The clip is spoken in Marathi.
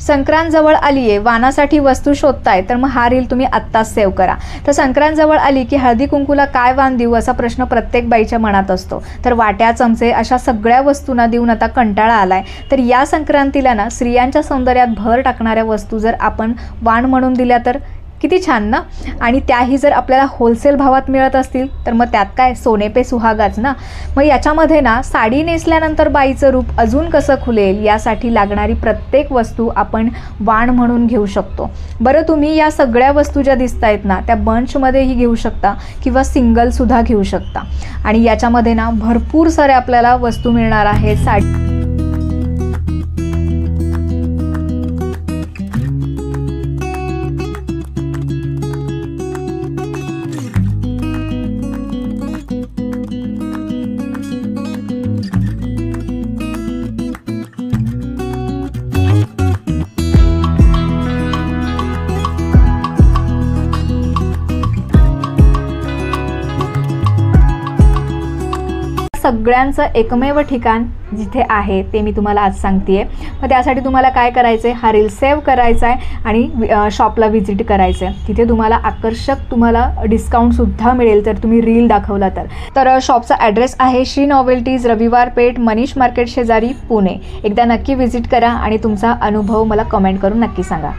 संक्रांत जवळ आली आहे, वाणासाठी वस्तू शोधताय, तर मग हा रील तुम्ही आत्ताच सेव्ह करा. तर संक्रांत जवळ आली की हळदी कुंकूला काय वाण देऊ असा प्रश्न प्रत्येक बाईच्या मनात असतो. तर वाट्या, चमचे अशा सगळ्या वस्तूंना देऊन आता कंटाळा आलाय. तर या संक्रांतीला ना स्त्रियांच्या सौंदर्यात भर टाकणाऱ्या वस्तू जर आपण वाण म्हणून दिल्या तर किती छान ना. आणि त्याही जर आपल्याला होलसेल भावात मिळत असतील तर मग त्यात काय, सोने पे सुहागाच ना. मग याच्यामध्ये ना साडी नेसल्यानंतर बाईचं रूप अजून कसं खुलेल यासाठी लागणारी प्रत्येक वस्तू आपण वाण म्हणून घेऊ शकतो. बरं, तुम्ही या सगळ्या वस्तू ज्या दिसत आहेत ना त्या बंचमध्येही घेऊ शकता किंवा सिंगलसुद्धा घेऊ शकता. आणि याच्यामध्ये ना भरपूर साऱ्या आपल्याला वस्तू मिळणार आहेत. साडी सगळ्यांचं एकमेव ठिकाण जिथे आहे ते मी तुम्हाला आज सांगते आहे. मग त्यासाठी तुम्हाला काय करायचं आहे, हा रील सेव्ह करायचा आहे आणि शॉपला व्हिजिट करायचं आहे. तिथे तुम्हाला आकर्षक डिस्काउंटसुद्धा मिळेल जर तुम्ही रील दाखवला तर. शॉपचा ॲड्रेस आहे श्री नॉवेल्टीज, रविवार पेठ, मनीष मार्केट शेजारी, पुणे. एकदा नक्की व्हिजिट करा आणि तुमचा अनुभव मला कमेंट करून नक्की सांगा.